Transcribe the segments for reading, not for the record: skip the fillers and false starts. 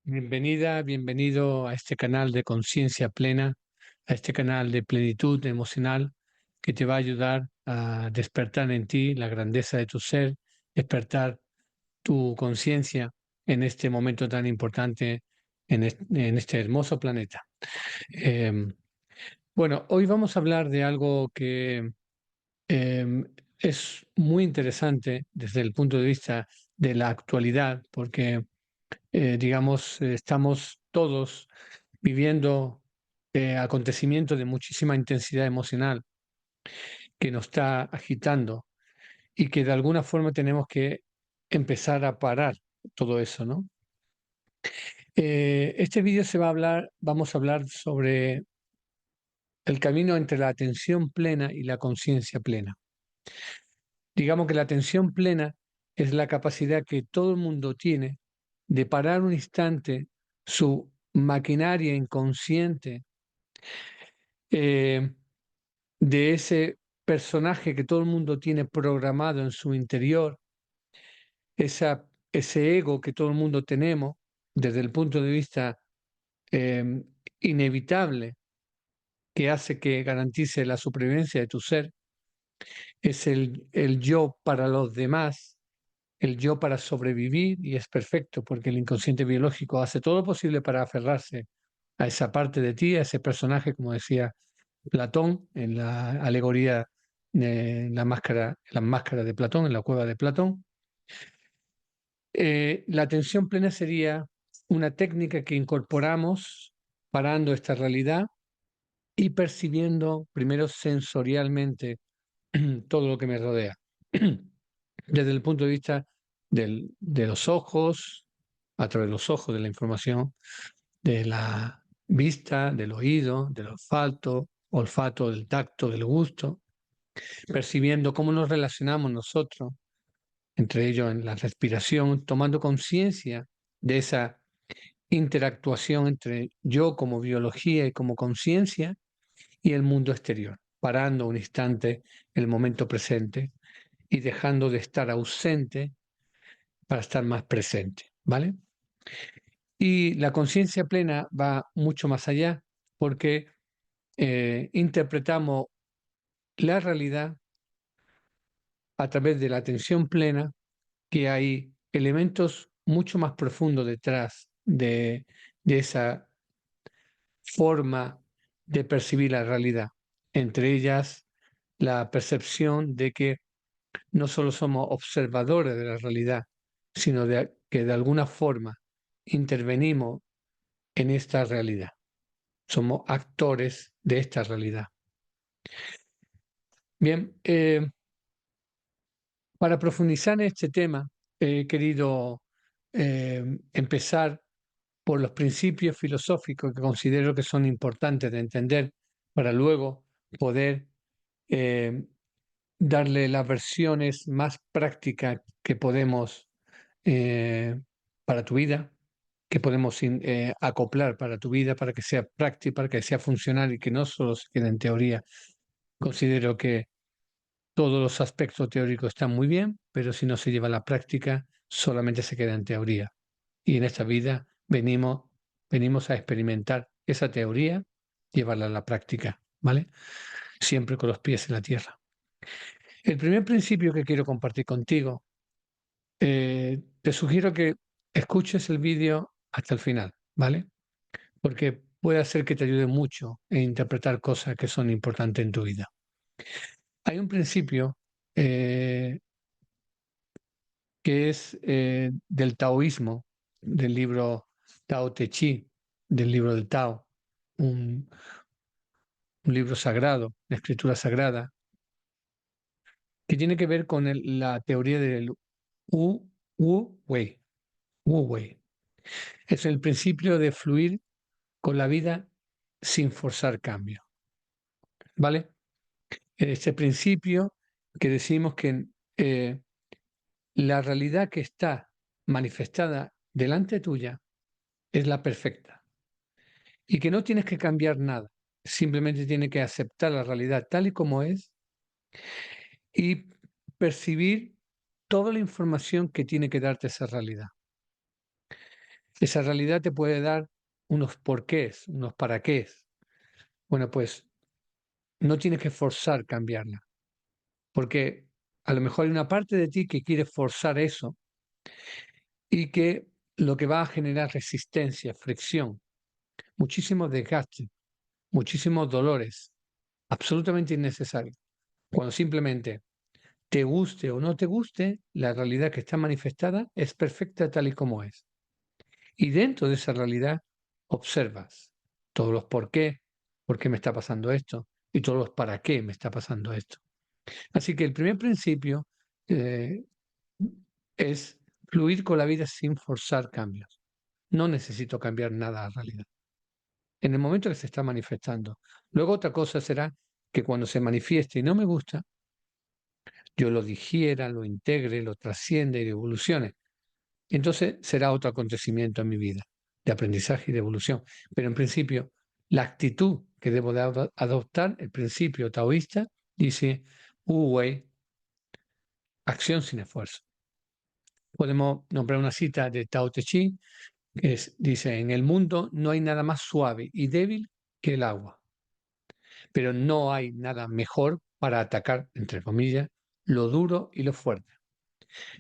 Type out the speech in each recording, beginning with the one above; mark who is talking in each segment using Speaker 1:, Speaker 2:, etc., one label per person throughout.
Speaker 1: Bienvenida, bienvenido a este canal de conciencia plena, a este canal de plenitud emocional que te va a ayudar a despertar en ti la grandeza de tu ser, despertar tu conciencia en este momento tan importante en este hermoso planeta. Em, bueno, hoy vamos a hablar de algo que es muy interesante desde el punto de vista de la actualidad, porque digamos, estamos todos viviendo acontecimientos de muchísima intensidad emocional que nos está agitando y que de alguna forma tenemos que empezar a parar todo eso, ¿no? Este vídeo vamos a hablar sobre el camino entre la atención plena y la conciencia plena. Digamos que la atención plena es la capacidad que todo el mundo tiene de parar un instante su maquinaria inconsciente, eh, de ese personaje que todo el mundo tiene programado en su interior, ese ego que todo el mundo tenemos desde el punto de vista eh, inevitable que hace que garantice la supervivencia de tu ser, es el yo para los demás, el yo para sobrevivir, y es perfecto porque el inconsciente biológico hace todo lo posible para aferrarse a esa parte de ti, a ese personaje, como decía Platón en la alegoría de la máscara de Platón, en la cueva de Platón. La atención plena sería una técnica que incorporamos parando esta realidad y percibiendo primero sensorialmente todo lo que me rodea. Desde el punto de vista de los ojos, a través de los ojos, de la información, de la vista, del oído, del olfato, del tacto, del gusto, percibiendo cómo nos relacionamos nosotros, entre ellos en la respiración, tomando conciencia de esa interactuación entre yo como biología y como conciencia y el mundo exterior, parando un instante el momento presente y dejando de estar ausente para estar más presente, ¿vale? Y la conciencia plena va mucho más allá porque interpretamos la realidad a través de la atención plena, que hay elementos mucho más profundos detrás de esa forma de percibir la realidad. Entre ellas, la percepción de que no solo somos observadores de la realidad, sino que de alguna forma intervenimos en esta realidad. Somos actores de esta realidad. Bien, para profundizar en este tema, he querido empezar por los principios filosóficos que considero que son importantes de entender para luego poder eh, darle las versiones más prácticas que podemos eh, para tu vida, que podemos acoplar para tu vida, para que sea práctica, para que sea funcional y que no solo se quede en teoría. Considero que todos los aspectos teóricos están muy bien, pero si no se lleva a la práctica, solamente se queda en teoría. Y en esta vida venimos a experimentar esa teoría, llevarla a la práctica, ¿vale? Siempre con los pies en la tierra. El primer principio que quiero compartir contigo, te sugiero que escuches el vídeo hasta el final, ¿vale? Porque puede hacer que te ayude mucho en interpretar cosas que son importantes en tu vida. Hay un principio eh, que es del taoísmo, del libro Tao Te Chi, del libro del Tao, un, un libro sagrado, la escritura sagrada, que tiene que ver con la teoría del Wu Wei. Wu Wei. Es el principio de fluir con la vida sin forzar cambio. ¿Vale? Este principio que decimos que la realidad que está manifestada delante tuya es la perfecta y que no tienes que cambiar nada, simplemente tienes que aceptar la realidad tal y como es y percibir toda la información que tiene que darte esa realidad. Esa realidad te puede dar unos porqués, unos para qué. Bueno, pues no tienes que forzar cambiarla, porque a lo mejor hay una parte de ti que quiere forzar eso y que lo que va a generar resistencia, fricción, muchísimo desgaste, muchísimos dolores, absolutamente innecesario. Cuando simplemente te guste o no te guste, la realidad que está manifestada es perfecta tal y como es. Y dentro de esa realidad observas todos los por qué me está pasando esto, y todos los para qué me está pasando esto. Así que el primer principio eh, es fluir con la vida sin forzar cambios. No necesito cambiar nada a la realidad. En el momento que se está manifestando. Luego otra cosa será que cuando se manifieste y no me gusta, yo lo digiera, lo integre, lo trascienda y evolucione. Entonces será otro acontecimiento en mi vida, de aprendizaje y de evolución. Pero en principio, la actitud que debo de adoptar, el principio taoísta, dice, Wu Wei, acción sin esfuerzo. Podemos nombrar una cita de Tao Te Ching, que dice, en el mundo no hay nada más suave y débil que el agua, pero no hay nada mejor para atacar, entre comillas, lo duro y lo fuerte.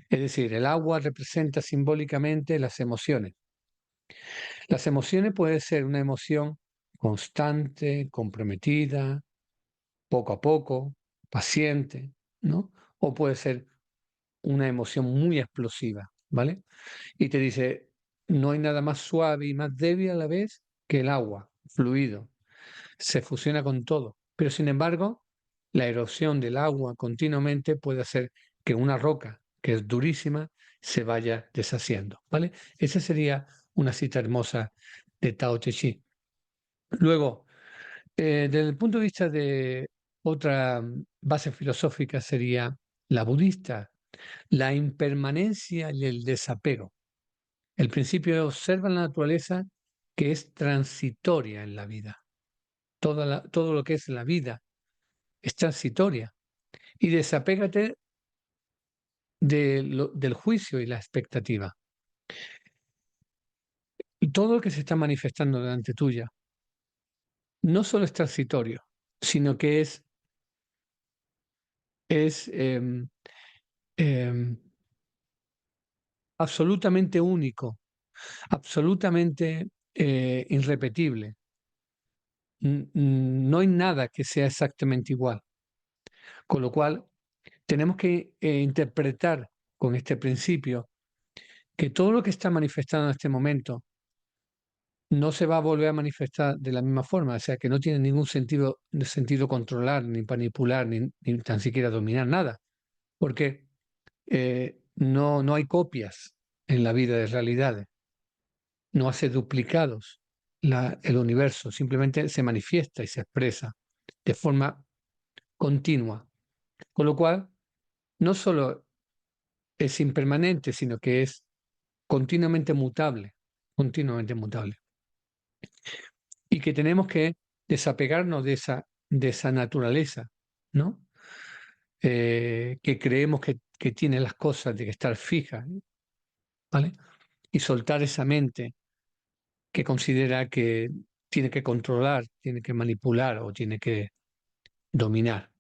Speaker 1: Es decir, el agua representa simbólicamente las emociones. Las emociones pueden ser una emoción constante, comprometida, poco a poco, paciente, ¿no? O puede ser una emoción muy explosiva, ¿vale? Y te dice, no hay nada más suave y más débil a la vez que el agua, fluido. Se fusiona con todo. Pero sin embargo, la erosión del agua continuamente puede hacer que una roca, que es durísima, se vaya deshaciendo, ¿vale? Esa sería una cita hermosa de Tao Te Ching. Luego, desde el punto de vista de otra base filosófica sería la budista, la impermanencia y el desapego. El principio de observa la naturaleza que es transitoria en la vida. Todo lo que es la vida es transitoria. Y desapégate del juicio y la expectativa. Y todo lo que se está manifestando delante tuya no solo es transitorio, sino que es em, absolutamente único, absolutamente irrepetible. No hay nada que sea exactamente igual. Con lo cual, tenemos que interpretar con este principio que todo lo que está manifestando en este momento no se va a volver a manifestar de la misma forma, o sea que no tiene ningún sentido controlar, ni manipular, ni tan siquiera dominar nada, porque no hay copias en la vida de realidades, no hace duplicados el universo, simplemente se manifiesta y se expresa de forma continua, con lo cual no solo es impermanente, sino que es continuamente mutable, continuamente mutable. Y que tenemos que desapegarnos de esa naturaleza, ¿no? Que creemos que tiene las cosas de que estar fija, ¿vale? Y soltar esa mente que considera que tiene que controlar, tiene que manipular o tiene que dominar,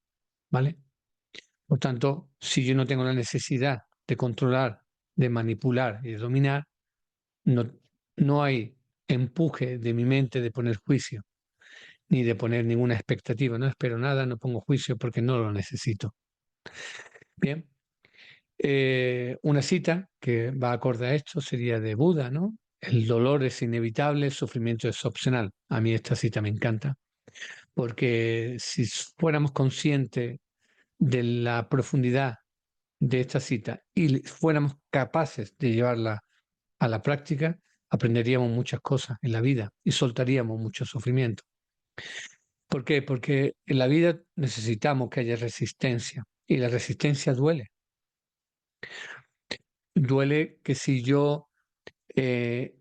Speaker 1: ¿vale? Por tanto, si yo no tengo la necesidad de controlar, de manipular y de dominar, no, no hay empuje de mi mente de poner juicio, ni de poner ninguna expectativa. No espero nada, no pongo juicio porque no lo necesito. Bien, una cita que va acorde a esto sería de Buda, ¿no? El dolor es inevitable, el sufrimiento es opcional. A mí esta cita me encanta, porque si fuéramos conscientes de la profundidad de esta cita y fuéramos capaces de llevarla a la práctica, aprenderíamos muchas cosas en la vida y soltaríamos mucho sufrimiento. ¿Por qué? Porque en la vida necesitamos que haya resistencia y la resistencia duele. Duele que si yo eh,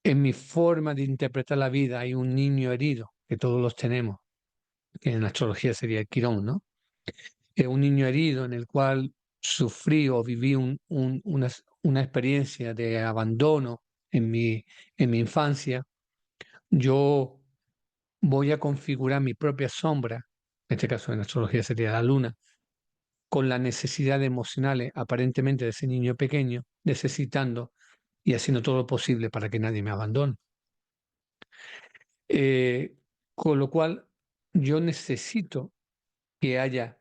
Speaker 1: en mi forma de interpretar la vida hay un niño herido, que todos los tenemos, que en la astrología sería el Quirón, ¿no? Un niño herido en el cual sufrí o viví una experiencia de abandono en mi infancia, yo voy a configurar mi propia sombra, en este caso en astrología sería la luna, con las necesidades emocionales aparentemente de ese niño pequeño, necesitando y haciendo todo lo posible para que nadie me abandone. Eh, con lo cual, yo necesito que haya,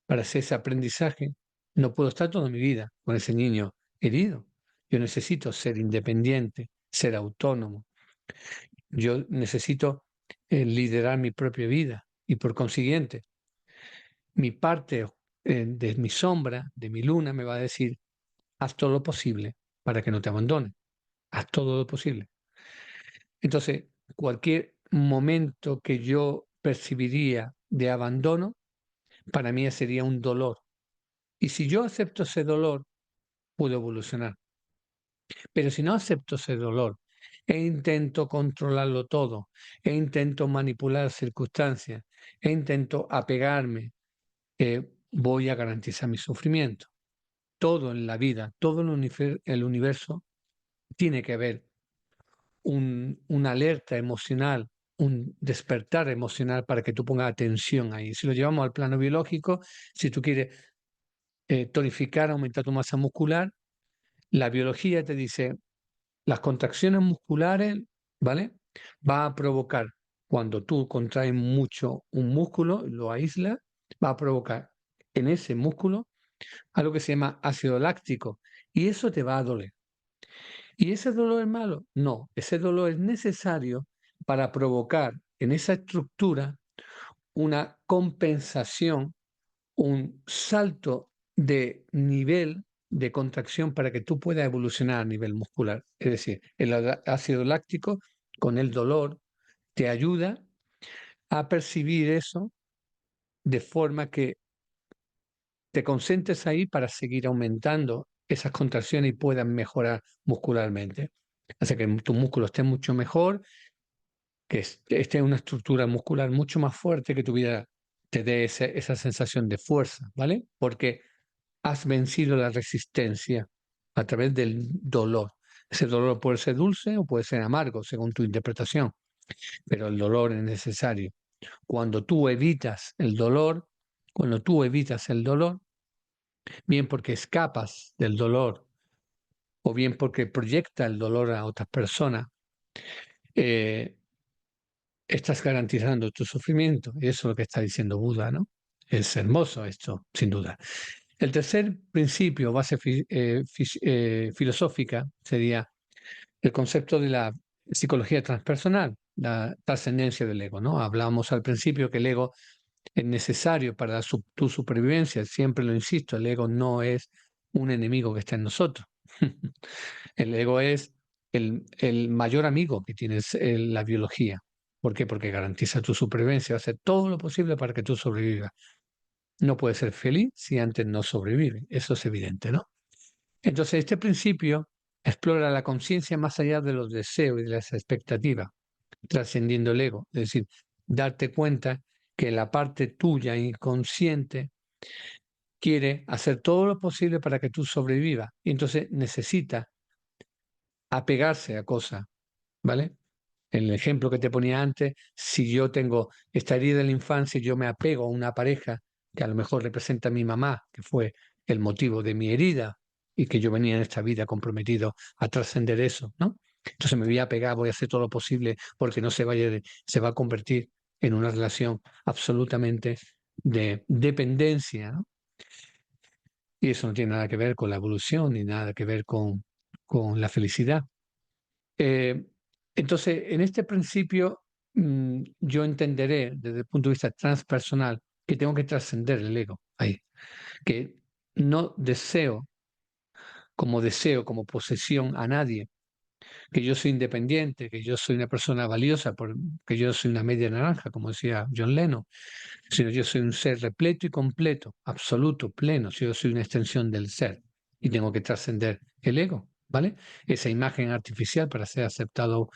Speaker 1: para hacer ese aprendizaje, no puedo estar toda mi vida con ese niño herido. Yo necesito ser independiente, ser autónomo. Yo necesito liderar mi propia vida y por consiguiente, mi parte de mi sombra, de mi luna, me va a decir, haz todo lo posible para que no te abandone. Haz todo lo posible. Entonces, cualquier momento que yo percibiría de abandono, para mí sería un dolor. Y si yo acepto ese dolor, puedo evolucionar. Pero si no acepto ese dolor e intento controlarlo todo, e intento manipular circunstancias, e intento apegarme, voy a garantizar mi sufrimiento. Todo en la vida, todo en el universo tiene que haber una alerta emocional, un despertar emocional para que tú pongas atención ahí. Si lo llevamos al plano biológico, si tú quieres tonificar, aumentar tu masa muscular, la biología te dice, las contracciones musculares, ¿vale? Va a provocar, cuando tú contraes mucho un músculo, lo aíslas, va a provocar en ese músculo algo que se llama ácido láctico y eso te va a doler. ¿Y ese dolor es malo? No, ese dolor es necesario para provocar en esa estructura una compensación, un salto de nivel de contracción para que tú puedas evolucionar a nivel muscular. Es decir, el ácido láctico con el dolor te ayuda a percibir eso de forma que te concentres ahí para seguir aumentando esas contracciones y puedan mejorar muscularmente. Hace que tu músculo esté mucho mejor, que esté en una estructura muscular mucho más fuerte, que tu vida te dé esa sensación de fuerza, ¿vale? Porque has vencido la resistencia a través del dolor. Ese dolor puede ser dulce o puede ser amargo, según tu interpretación, pero el dolor es necesario. Cuando tú evitas el dolor, cuando tú evitas el dolor, bien porque escapas del dolor o bien porque proyecta el dolor a otras personas, eh, estás garantizando tu sufrimiento. Y eso es lo que está diciendo Buda, ¿no? Es hermoso esto, sin duda. El tercer principio, base filosófica, sería el concepto de la psicología transpersonal, la trascendencia del ego, ¿no? Hablábamos al principio que el ego es necesario para tu supervivencia. Siempre lo insisto, el ego no es un enemigo que está en nosotros. El ego es el mayor amigo que tienes en la biología. ¿Por qué? Porque garantiza tu supervivencia, va a hacer todo lo posible para que tú sobrevivas. No puedes ser feliz si antes no sobrevive. Eso es evidente, ¿no? Entonces, este principio explora la conciencia más allá de los deseos y de las expectativas, trascendiendo el ego. Es decir, darte cuenta que la parte tuya inconsciente quiere hacer todo lo posible para que tú sobrevivas. Y entonces necesita apegarse a cosas, ¿vale? En el ejemplo que te ponía antes, si yo tengo esta herida de la infancia y yo me apego a una pareja que a lo mejor representa a mi mamá, que fue el motivo de mi herida y que yo venía en esta vida comprometido a trascender eso, ¿no? Entonces me voy a pegar, voy a hacer todo lo posible porque no se vaya, se va a convertir en una relación absolutamente de dependencia, ¿no? Y eso no tiene nada que ver con la evolución ni nada que ver con la felicidad. Eh, entonces, en este principio, yo entenderé desde el punto de vista transpersonal que tengo que trascender el ego ahí, que no deseo, como posesión a nadie, que yo soy independiente, que yo soy una persona valiosa, que yo soy una media naranja, como decía John Lennon, sino yo soy un ser repleto y completo, absoluto, pleno, si yo soy una extensión del ser y tengo que trascender el ego, ¿vale? Esa imagen artificial para ser aceptado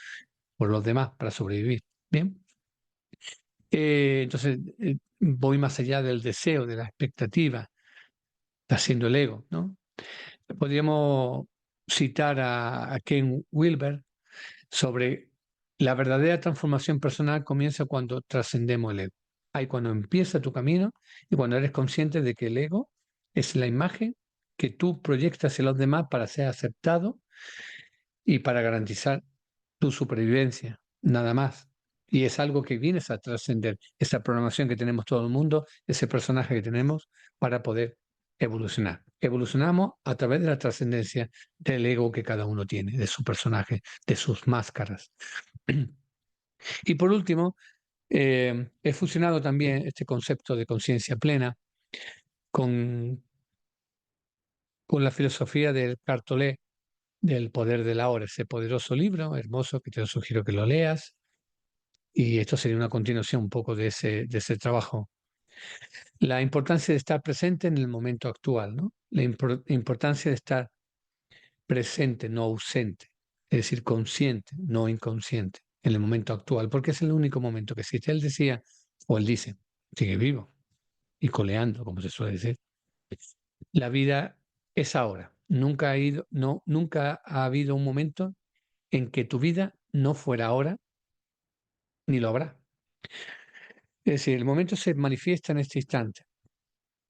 Speaker 1: por los demás para sobrevivir. Bien. Entonces, voy más allá del deseo, de la expectativa, está siendo el ego, ¿no? Podríamos citar a Ken Wilber sobre la verdadera transformación personal comienza cuando trascendemos el ego. Ahí cuando empieza tu camino y cuando eres consciente de que el ego es la imagen que tú proyectas en los demás para ser aceptado y para garantizar tu supervivencia, nada más. Y es algo que vienes a trascender, esa programación que tenemos todo el mundo, ese personaje que tenemos para poder evolucionar. Evolucionamos a través de la trascendencia del ego que cada uno tiene, de su personaje, de sus máscaras. Y por último, he fusionado también este concepto de conciencia plena con, con la filosofía del Cartolé, del poder de la hora, ese poderoso libro hermoso que te sugiero que lo leas. Y esto sería una continuación un poco de ese trabajo. La importancia de estar presente en el momento actual, ¿no? La importancia de estar presente, no ausente, es decir, consciente, no inconsciente, en el momento actual, porque es el único momento que existe. Él decía, o él dice, sigue vivo y coleando, como se suele decir. La vida es ahora. Nunca ha ido, no, nunca ha habido un momento en que tu vida no fuera ahora, ni lo habrá. Es decir, el momento se manifiesta en este instante.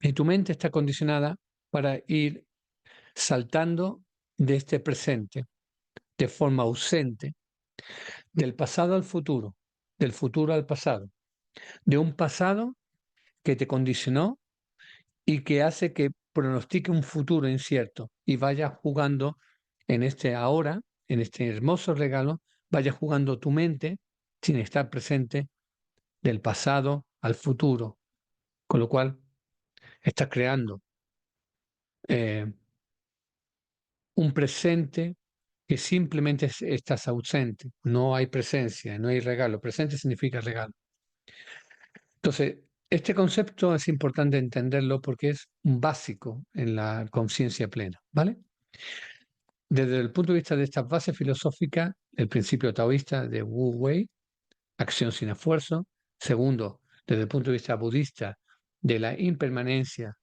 Speaker 1: Y tu mente está condicionada para ir saltando de este presente de forma ausente, del pasado al futuro, del futuro al pasado, de un pasado que te condicionó y que hace que pronostique un futuro incierto y vaya jugando en este ahora, en este hermoso regalo, vaya jugando tu mente sin estar presente del pasado al futuro, con lo cual estás creando eh, un presente que simplemente estás ausente, no hay presencia, no hay regalo. Presente significa regalo. Entonces, este concepto es importante entenderlo porque es un básico en la conciencia plena, ¿vale? Desde el punto de vista de estas bases filosóficas, el principio taoísta de Wu Wei, acción sin esfuerzo. Segundo, desde el punto de vista budista, de la impermanencia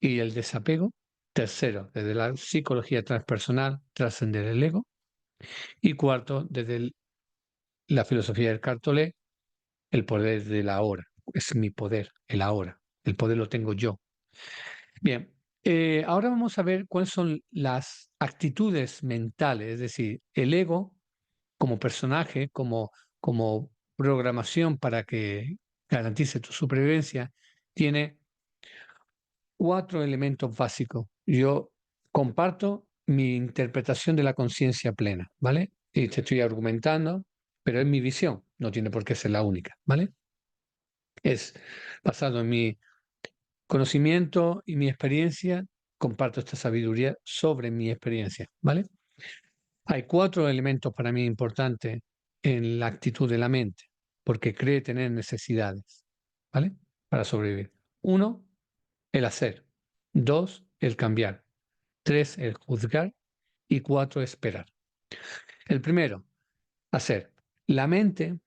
Speaker 1: y el desapego. Tercero, desde la psicología transpersonal, trascender el ego. Y cuarto, desde la filosofía del Cartolé, el poder de la hora. Es mi poder, el ahora. El poder lo tengo yo. Bien, ahora vamos a ver cuáles son las actitudes mentales, es decir, el ego como personaje, como programación para que garantice tu supervivencia, tiene 4 elementos básicos. Yo comparto mi interpretación de la conciencia plena, ¿vale? Y te estoy argumentando, pero es mi visión, no tiene por qué ser la única, ¿vale? Es basado en mi conocimiento y mi experiencia, comparto esta sabiduría sobre mi experiencia, ¿vale? Hay 4 elementos para mí importantes en la actitud de la mente, porque cree tener necesidades, ¿vale? Para sobrevivir. 1, el hacer. 2, el cambiar. 3, el juzgar. Y 4, esperar. El primero, hacer. La mente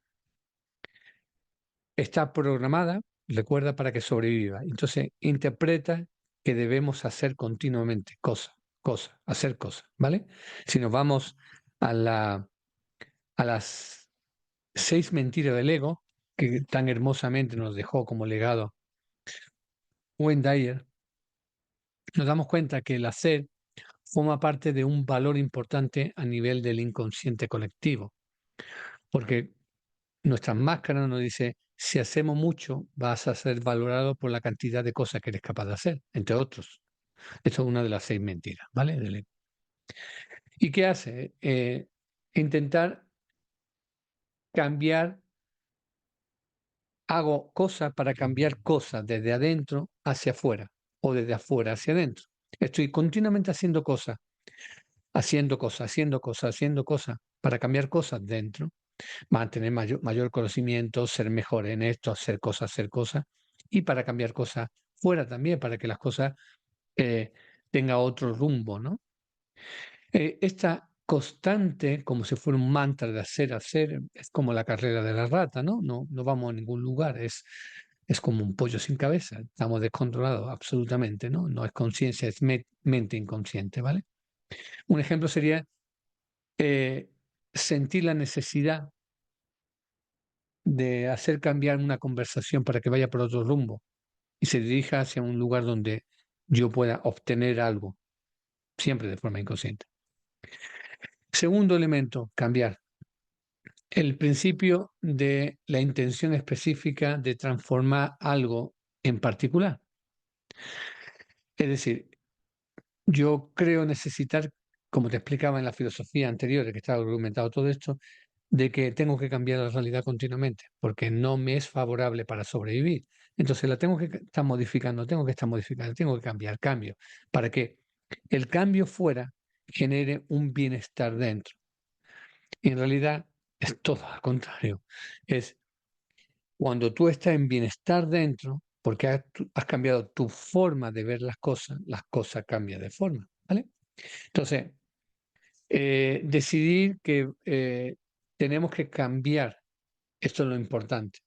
Speaker 1: está programada, recuerda, para que sobreviva. Entonces, interpreta que debemos hacer continuamente hacer cosas, ¿vale? Si nos vamos a las 6 mentiras del ego, que tan hermosamente nos dejó como legado Wayne Dyer, nos damos cuenta que el hacer forma parte de un valor importante a nivel del inconsciente colectivo, porque nuestra máscara nos dice, si hacemos mucho, vas a ser valorado por la cantidad de cosas que eres capaz de hacer, entre otros. Esto es una de las 6 mentiras, ¿vale? ¿Y qué hace? Intentar cambiar, hago cosas para cambiar cosas desde adentro hacia afuera o desde afuera hacia adentro. Estoy continuamente haciendo cosas, haciendo cosas, haciendo cosas, haciendo cosas para cambiar cosas dentro, mantener mayor conocimiento, ser mejor en esto, hacer cosas, y para cambiar cosas fuera también, para que las cosas tengan otro rumbo, ¿no? Esta constante, como si fuera un mantra de hacer, es como la carrera de la rata, ¿no? No vamos a ningún lugar, es como un pollo sin cabeza, estamos descontrolados absolutamente, ¿no? No es conciencia, es mente inconsciente, ¿vale? Un ejemplo sería sentir la necesidad de hacer cambiar una conversación para que vaya por otro rumbo y se dirija hacia un lugar donde yo pueda obtener algo, siempre de forma inconsciente. Segundo elemento, cambiar. El principio de la intención específica de transformar algo en particular. Es decir, yo creo necesitar, como te explicaba en la filosofía anterior, que estaba argumentado todo esto, de que tengo que cambiar la realidad continuamente, porque no me es favorable para sobrevivir. Entonces la tengo que estar modificando, tengo que estar modificando, tengo que cambiar, cambio, para que el cambio fuera genere un bienestar dentro. Y en realidad es todo al contrario. Es cuando tú estás en bienestar dentro, porque has cambiado tu forma de ver las cosas cambian de forma, ¿vale? Entonces, decidir que tenemos que cambiar, esto es lo importante.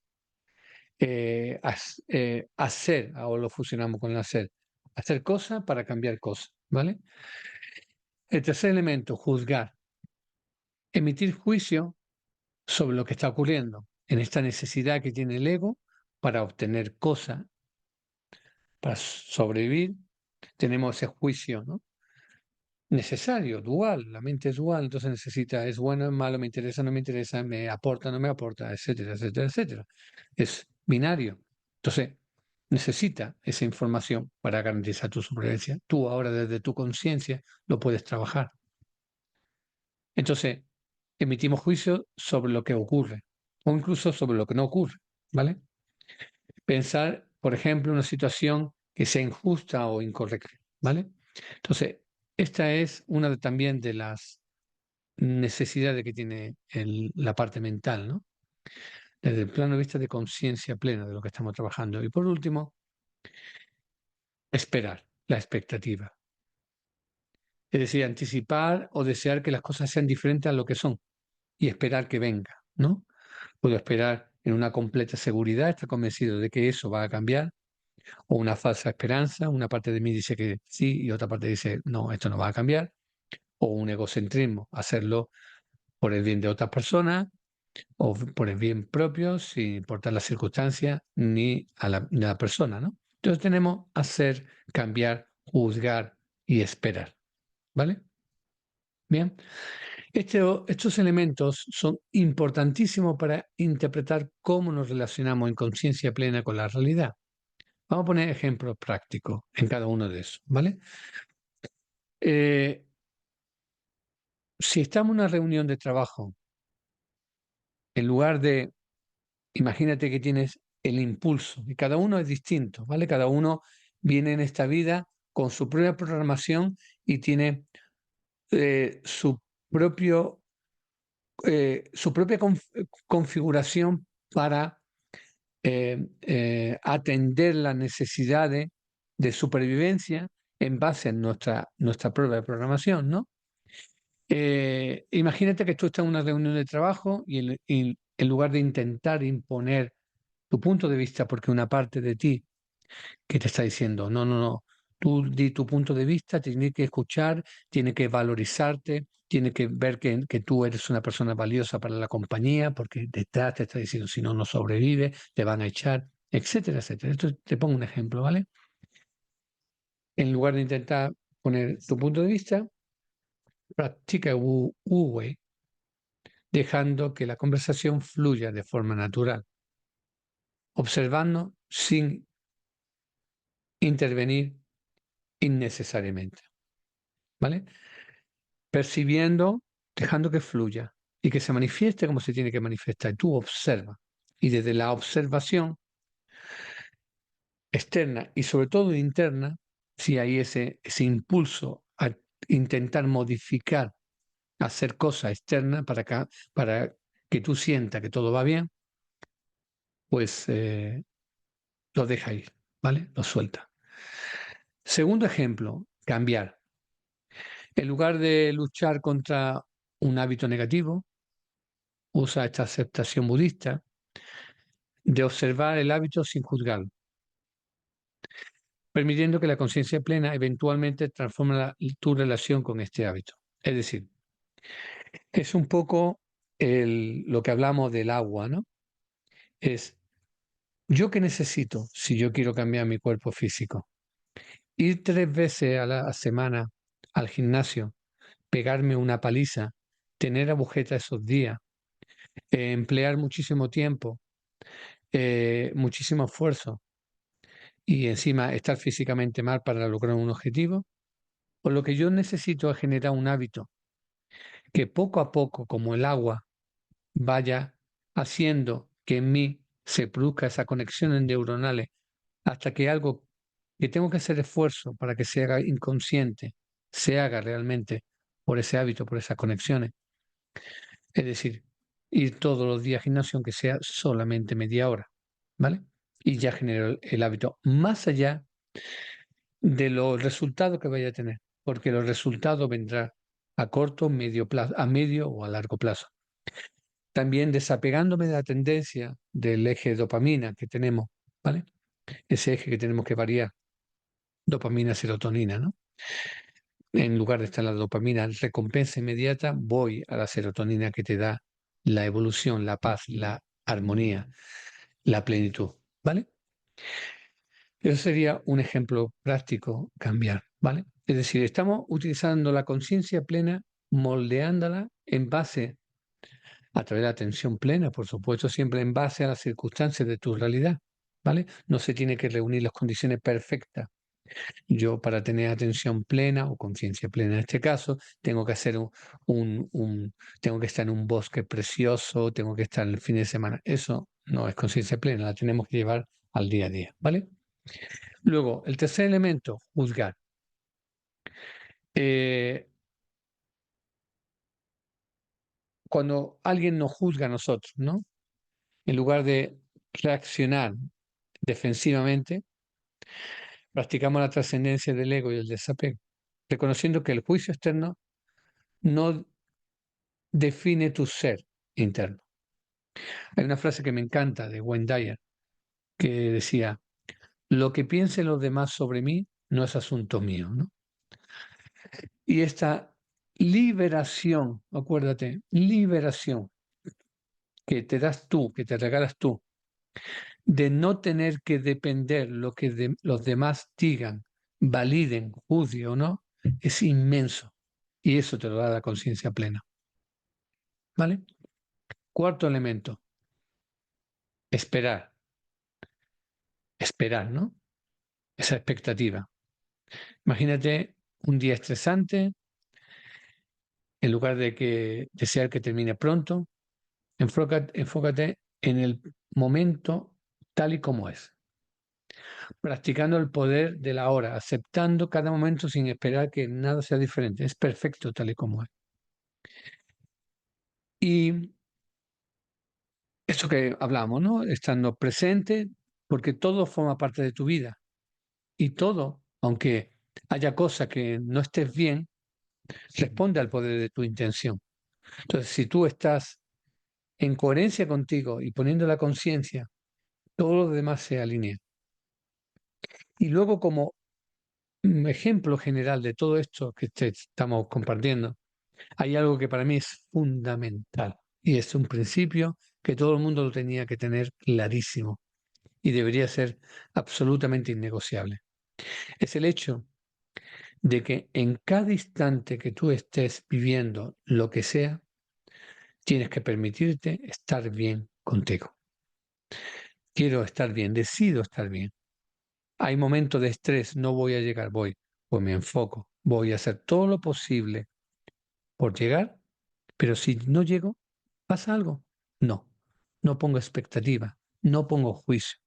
Speaker 1: Hacer, ahora lo fusionamos con el hacer cosas para cambiar cosas, ¿vale? El tercer elemento, juzgar, emitir juicio sobre lo que está ocurriendo, en esta necesidad que tiene el ego para obtener cosas, para sobrevivir, tenemos ese juicio, ¿no? Necesario, dual, la mente es dual, entonces necesita, es bueno, es malo, me interesa, no me interesa, me aporta, no me aporta, etcétera, etcétera, etcétera. Es binario. Entonces, necesita esa información para garantizar tu supervivencia. Tú ahora desde tu conciencia lo puedes trabajar. Entonces, emitimos juicio sobre lo que ocurre o incluso sobre lo que no ocurre, ¿vale? Pensar, por ejemplo, una situación que sea injusta o incorrecta, ¿vale? Entonces, esta es una también de las necesidades que tiene la parte mental, ¿no? Desde el plano de vista de conciencia plena de lo que estamos trabajando. Y por último, esperar, la expectativa. Es decir, anticipar o desear que las cosas sean diferentes a lo que son y esperar que venga, ¿no? Puedo esperar en una completa seguridad, estar convencido de que eso va a cambiar, o una falsa esperanza, una parte de mí dice que sí y otra parte dice, no, esto no va a cambiar, o un egocentrismo, hacerlo por el bien de otras personas o por el bien propio, sin importar las circunstancias ni a la persona, ¿no? Entonces tenemos hacer, cambiar, juzgar y esperar, ¿vale? Bien, estos elementos son importantísimos para interpretar cómo nos relacionamos en conciencia plena con la realidad. Vamos a poner ejemplos prácticos en cada uno de esos, ¿vale? Eh, si estamos en una reunión de trabajo, en lugar de, imagínate que tienes el impulso, y cada uno es distinto, ¿vale? Cada uno viene en esta vida con su propia programación y tiene su propio, su propia configuración para atender las necesidades de supervivencia en base a nuestra propia programación, ¿no? Imagínate que tú estás en una reunión de trabajo y en lugar de intentar imponer tu punto de vista, porque una parte de ti que te está diciendo, no, no, no, tú di tu punto de vista, tienes que escuchar, tienes que valorizarte, tienes que ver que tú eres una persona valiosa para la compañía, porque detrás te está diciendo, si no, no sobrevive, te van a echar, etcétera, etcétera. Esto te pongo un ejemplo, ¿vale? En lugar de intentar poner tu punto de vista, practica Wu Wei, dejando que la conversación fluya de forma natural, observando sin intervenir innecesariamente, ¿vale? Percibiendo, dejando que fluya y que se manifieste como se tiene que manifestar. Tú observa y desde la observación externa y sobre todo interna, si hay ese impulso a intentar modificar, hacer cosas externas para que tú sientas que todo va bien, pues lo deja ir, ¿vale? Lo suelta. Segundo ejemplo, cambiar. En lugar de luchar contra un hábito negativo, usa esta aceptación budista de observar el hábito sin juzgarlo. permitiendo que la conciencia plena eventualmente transforme tu relación con este hábito. Es decir, es un poco lo que hablamos del agua, ¿no? Es, ¿yo qué necesito si yo quiero cambiar mi cuerpo físico? Ir 3 veces a la semana al gimnasio, pegarme una paliza, tener agujeta esos días, emplear muchísimo tiempo, muchísimo esfuerzo y encima estar físicamente mal para lograr un objetivo. O lo que yo necesito es generar un hábito que poco a poco, como el agua, vaya haciendo que en mí se produzca esa conexiones neuronales hasta que algo que tengo que hacer esfuerzo para que se haga inconsciente, se haga realmente por ese hábito, por esas conexiones. Es decir, ir todos los días al gimnasio, aunque sea solamente media hora, ¿vale? Y ya genero el hábito, más allá de los resultados que vaya a tener, porque los resultados vendrán a corto, medio plazo, a medio o a largo plazo. También desapegándome de la tendencia del eje de dopamina que tenemos, ¿vale? Ese eje que tenemos que variar, dopamina, serotonina, ¿no? En lugar de estar la dopamina, recompensa inmediata, voy a la serotonina que te da la evolución, la paz, la armonía, la plenitud, ¿vale? Eso sería un ejemplo práctico, cambiar, ¿vale? Es decir, estamos utilizando la conciencia plena, moldeándola en base, a través de la atención plena, por supuesto, siempre en base a las circunstancias de tu realidad, ¿vale? No se tiene que reunir las condiciones perfectas. Yo para tener atención plena o conciencia plena en este caso, tengo que hacer tengo que estar en un bosque precioso, tengo que estar el fin de semana. Eso no es conciencia plena, la tenemos que llevar al día a día, ¿vale? Luego, el tercer elemento, juzgar. Eh, Cuando alguien nos juzga a nosotros, ¿no? En lugar de reaccionar defensivamente, practicamos la trascendencia del ego y el desapego, reconociendo que el juicio externo no define tu ser interno. Hay una frase que me encanta de Wayne Dyer que decía, lo que piensen los demás sobre mí no es asunto mío, ¿no? Y esta liberación, acuérdate, liberación que te das tú, que te regalas tú, de no tener que depender lo que los demás digan, validen, juzguen o no, es inmenso. Y eso te lo da la conciencia plena. ¿Vale? Cuarto elemento, esperar. Esperar, ¿no? Esa expectativa. Imagínate un día estresante, en lugar de que desear que termine pronto, enfócate en el momento tal y como es, practicando el poder de la hora, aceptando cada momento sin esperar que nada sea diferente. Es perfecto tal y como es. Y eso que hablamos, ¿no? Estando presente, porque todo forma parte de tu vida. Y todo, aunque haya cosas que no estés bien, responde al poder de tu intención. Entonces, si tú estás en coherencia contigo y poniendo la conciencia, todo lo demás se alinea. Y luego, como ejemplo general de todo esto que estamos compartiendo, hay algo que para mí es fundamental y es un principio que todo el mundo lo tenía que tener clarísimo y debería ser absolutamente innegociable. Es el hecho de que en cada instante que tú estés viviendo lo que sea, tienes que permitirte estar bien contigo. Quiero estar bien, decido estar bien. Hay momentos de estrés, no voy a llegar, pues me enfoco, voy a hacer todo lo posible por llegar, pero si no llego, ¿pasa algo? No, no pongo expectativa, no pongo juicio,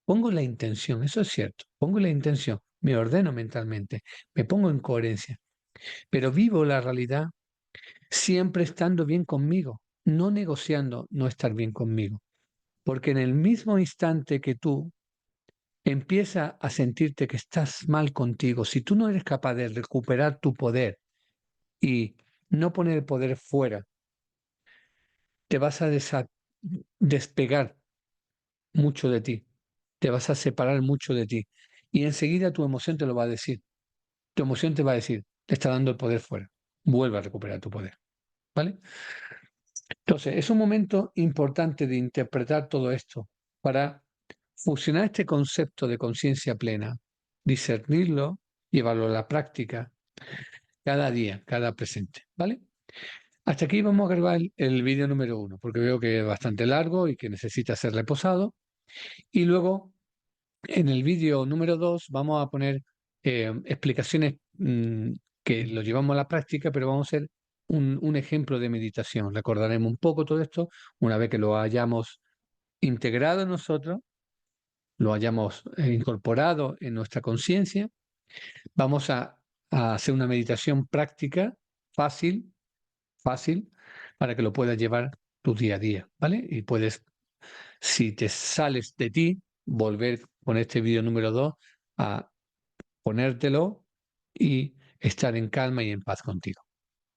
Speaker 1: pongo la intención, eso es cierto, pongo la intención, me ordeno mentalmente, me pongo en coherencia, pero vivo la realidad siempre estando bien conmigo, no negociando no estar bien conmigo, porque en el mismo instante que tú empieza a sentirte que estás mal contigo, si tú no eres capaz de recuperar tu poder y no poner el poder fuera, te vas a despegar mucho de ti, te vas a separar mucho de ti. y enseguida tu emoción te lo va a decir. Tu emoción te va a decir, te está dando el poder fuera. Vuelve a recuperar tu poder. ¿Vale? Entonces, es un momento importante de interpretar todo esto para fusionar este concepto de conciencia plena, discernirlo, llevarlo a la práctica cada día, cada presente. ¿Vale? Hasta aquí vamos a grabar el vídeo número 1, porque veo que es bastante largo y que necesita ser reposado. Y luego, en el vídeo número 2, vamos a poner explicaciones que lo llevamos a la práctica, pero vamos a hacer un ejemplo de meditación. Recordaremos un poco todo esto una vez que lo hayamos integrado en nosotros, lo hayamos incorporado en nuestra conciencia. Vamos a hacer una meditación práctica, fácil, para que lo puedas llevar tu día a día, ¿vale? Y puedes, si te sales de ti, volver con este vídeo número 2 a ponértelo y estar en calma y en paz contigo.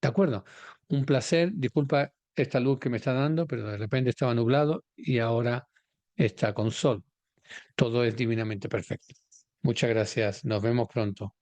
Speaker 1: ¿De acuerdo? Un placer. Disculpa esta luz que me está dando, pero de repente estaba nublado y ahora está con sol. Todo es divinamente perfecto. Muchas gracias. Nos vemos pronto.